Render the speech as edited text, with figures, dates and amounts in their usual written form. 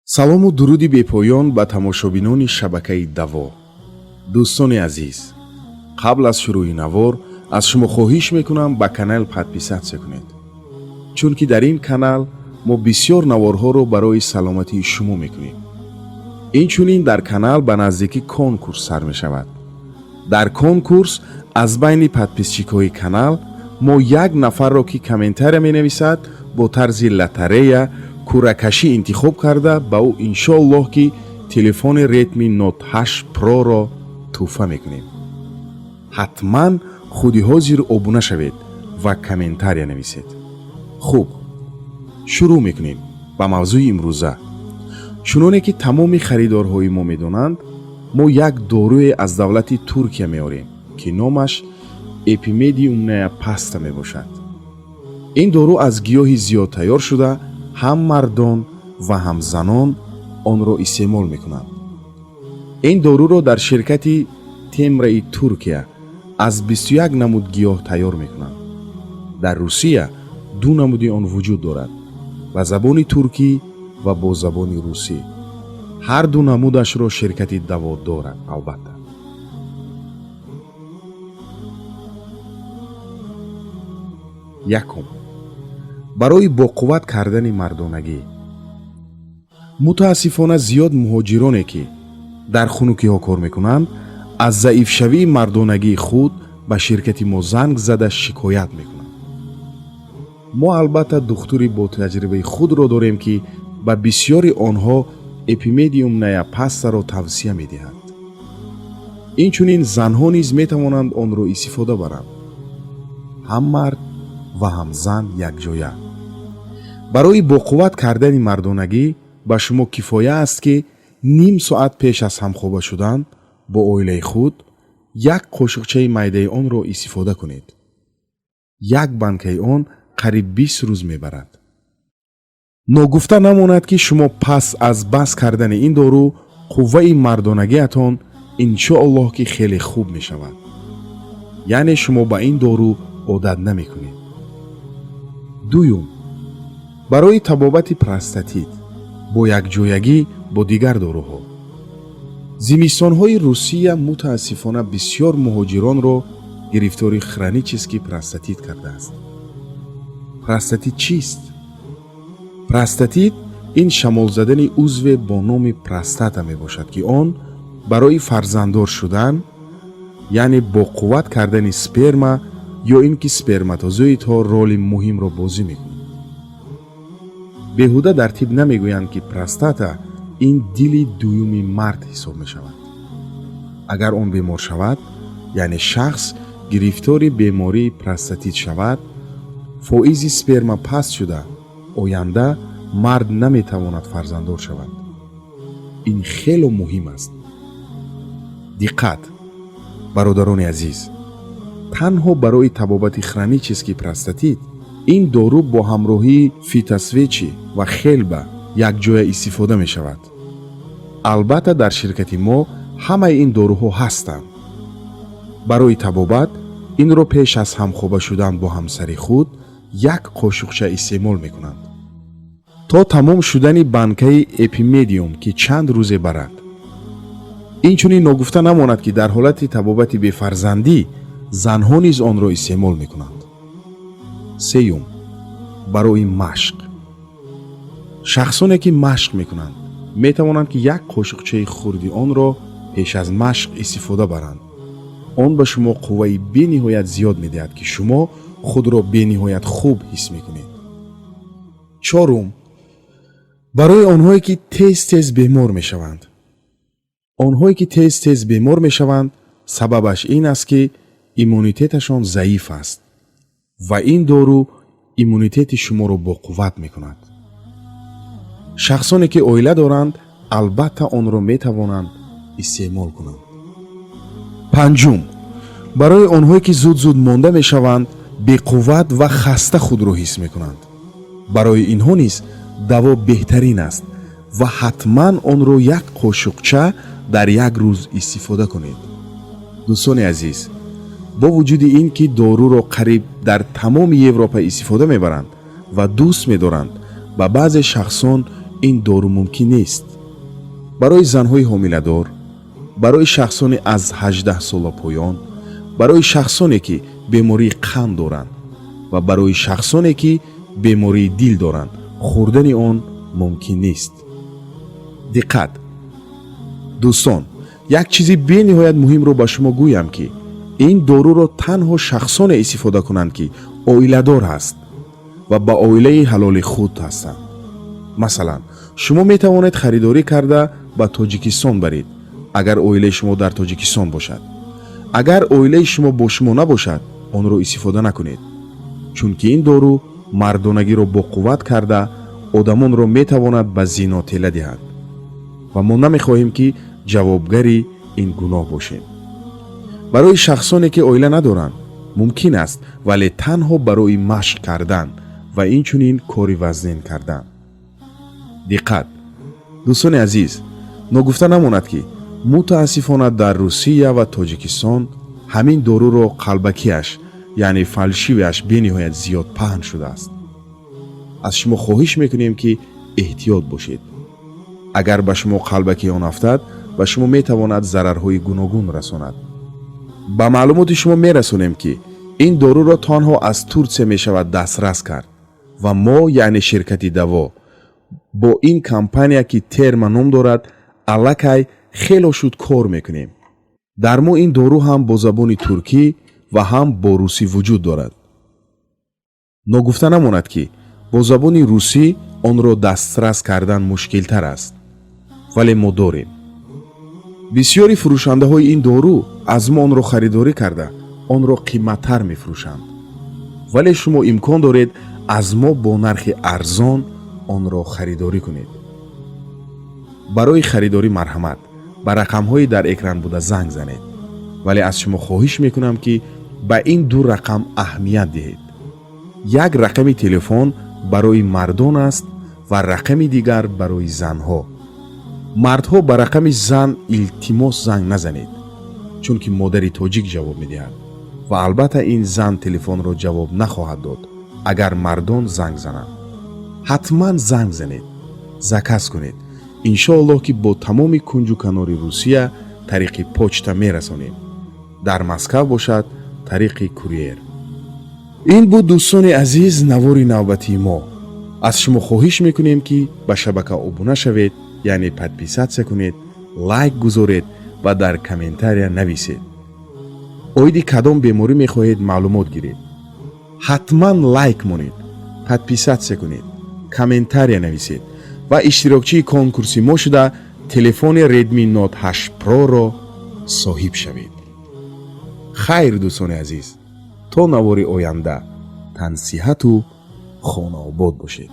салому дуруди бепоён ба тамошобинони шабакаи Даво. дӯстони азиз, қабл аз шурӯи навор аз шумо хоҳиш мекунам ба канал подписатсия кунед, чунки дар ин канал мо бисёр наворҳоро барои саломатии шумо мекунем. инчунин дар канал ба наздикӣ конкурс сар мешавад. дар конкурс аз байни подписчикҳои канал мо як нафарро ки комментария менависад бо тарзи лотарея куракашӣ интихоб карда ба ӯ иншоаллоҳ ки телефони Redmi Note 8 Pro-ро тӯҳфа мекунем. ҳатман худи ҳозир обуна шавед ва комментария нависед. хуб, шурӯъ мекунем ба мавзӯи имрӯза. чуноне ки тамоми харидорҳои мо медонанд, мо як доруе аз давлати Туркия меорем ки номаш Epimedium Neapasta мебошад. ин дору аз гиёҳи зиёд тайёр шуда ҳам мардон ва ҳам занон онро истеъмол мекунанд. ин доруро дар ширкати Темраи Туркия аз 21 намуд гиёҳ тайёр мекунанд. дар Русия 2 намуди он вуҷуд дорад, ба забони туркӣ ва бо забони русӣ. ҳар ду намудашро ширкати Даво дорад. албатта якум, барои боқувват кардани мардонагӣ. мутаассифона зиёд муҳоҷироне ки дар хунукиҳо кор мекунанд, аз заифшавии мардонагии худ ба ширкати мо занг зада шикоят мекунанд. мо албатта духтури бо таҷрибаи худро дорем ки ба бисёри онҳо Epimedium Neapasta-ро тавсия медиҳад. инчунин занҳо низ метавонанд онро истифода баранд. ҳам мард ва ҳам зан якҷоя. барои боқувват кардани мардонагӣ ба шумо кифоя аст ки ним соат пеш аз ҳамхоба шудан бо оилаи худ як қошуқчаи майдаи онро истифода кунед. як банкаи он қариб 20 рӯз мебарад. ногуфта намонад ки шумо пас аз бас кардани ин дору қувваи мардонагиатон иншоаллоҳ ки хеле хуб мешавад. яъне шумо ба ин дору одат намекунед. дуюм, барои табобати простатит бо якҷоягӣ бо дигар доруҳо. зимистонҳои Русия мутаассифона бисёр муҳоҷиронро гирифтори хронический простатит кардааст. простатит чист? простатит ин шамол задани узве бо номи простата мебошад ки он барои фарзанддор шудан, яъне боқувват кардани сперма ё ин ки сперматозоидҳо роли муҳимро бозӣ мекунад. беҳуда дар тиб намегӯянд ки простата ин дили дуюми мард ҳисоб мешавад. агар он бемор шавад, яъне шахс гирифтори бемории простатит шавад, фоизи сперма паст шуда оянда мард наметавонад фарзанддор шавад. ин хело муҳим аст. диққат бародарони азиз, танҳо барои табобати хронический простатит ин дору бо ҳамроҳии фитосвечи ва хелба якҷоя истифода мешавад. албатта дар ширкати мо ҳамаи ин доруҳо ҳастанд. барои табобат инро пеш аз ҳамхоба шудан бо ҳамсари худ як қошуқча истеъмол мекунанд то тамом шудани банкаи Epimedium ки чанд рӯзе барад. инчунин ногуфта намонад ки дар ҳолати табобати бефарзандӣ занҳо низ онро истеъмол мекунанд. сеюм, барои машқ. шахсоне ки машқ мекунанд метавонанд ки як қошуқчаи хурди онро пеш аз машқ истифода баранд. он ба шумо қувваи бениҳоят зиёд медиҳад ки шумо худро бениҳоят хуб ҳис мекунед. чорум, барои онҳое ки тез тез бемор мешаванд. онҳое ки тез тез бемор мешаванд, сабабаш ин аст ки иммунитеташон заиф аст ва ин дору иммунитети шуморо боқувват мекунад. шахсоне ки оила доранд албатта онро метавонанд истеъмол кунанд. панҷум, барои онҳое ки зуд зуд монда мешаванд, беқувват ва хаста худро ҳис мекунанд. барои инҳо низ даво беҳтарин аст ва ҳатман онро як қошуқча дар як рӯз истифода кунед. дӯстони азиз, бо вуҷуди ин ки доруро қариб дар тамоми Европа истифода мебаранд ва дӯст медоранд, ба баъзе шахсон ин дору мумкин нест. барои занҳои ҳомиладор, барои шахсоне аз 18 сола поён, барои шахсоне ки бемории қанд доранд ва барои шахсоне ки бемории дил доранд хӯрдани он мумкин нест. диққат дӯстон, як чизи бениҳоят муҳимро ба шумо гӯям ки ин доруро танҳо шахсоне истифода кунанд ки оиладор ҳаст ва ба оилаи ҳалоли худ ҳастанд. масалан, шумо метавонед харидорӣ карда ба тоҷикистон баред, агар оилаи шумо дар тоҷикистон бошад. агар оилаи шумо бо шумо набошад, онро истифода накунед, чунки ин дору мардонагиро боқувват карда одамонро метавонад ба зино тела диҳад ва мо намехоҳем ки ҷавобгари ин гуноҳ бошем. барои шахсоне ки оила надоранд мумкин аст, вале танҳо барои машқ кардан ва инчунин кори вазнин кардан. диққат дӯстони азиз, ногуфта намонад ки мутаассифона дар Русия ва Тоҷикистон ҳамин доруро қалбакиаш, яъне фалшивиаш бениҳоят зиёд паҳн шудааст. аз шумо хоҳиш мекунем ки эҳтиёт бошед. агар ба шумо қалбаки он афтад, ба шумо метавонад зарарҳои гуногун расонад. ба маълумоти шумо мерасонем ки ин доруро танҳо аз Турсия мешавад дастрас кард ва мо, яъне ширкати даво, бо ин компания ки терма ном дорад, аллакай хело шуд кор мекунем. дар мо ин дору ҳам бо забони туркӣ ва ҳам бо русӣ вуҷуд дорад. ногуфта намонад ки бо забони русӣ онро дастрас кардан мушкилтар аст, вале мо дорем. бисёри фурӯшандаҳои ин дору аз мо онро харидорӣ карда онро қиматтар мефурӯшанд, вале шумо имкон доред аз мо бо нархи арзон онро харидорӣ кунед. барои харидорӣ марҳамат, ба рақамҳои дар экран буда занг занед, вале аз шумо хоҳиш мекунам ки ба ин ду рақам аҳамият диҳед. як рақами телефон барои мардон аст ва рақами дигар барои занҳо. мардҳо ба рақами зан илтимос занг назанед, чунки модари тоҷик ҷавоб медиҳад ва албатта ин зан телефонро ҷавоб нахоҳад дод агар мардон занг зананд. ҳатман занг занед, заказ кунед. иншоаллоҳ ки бо тамоми кунҷу канори Русия тариқи почта мерасонем. дар Москав бошад тариқи курьер. ин буд дӯстони азиз навори навбатии мо. аз шумо хоҳиш мекунем ки ба шабака обуна шавед, яъне подписатсия кунед, лайк гузоред ва дар комментария нависед. оиди кадом беморӣ мехоҳед маълумот гиред? ҳатман лайк монед, подписатсия кунед, комментария нависед ва иштирокчии конкурси мо шуда телефони Redmi Note 8 Pro-ро соҳиб шавед. хайр дӯстони азиз, то навори оянда тан сиҳату хонаобод бошед.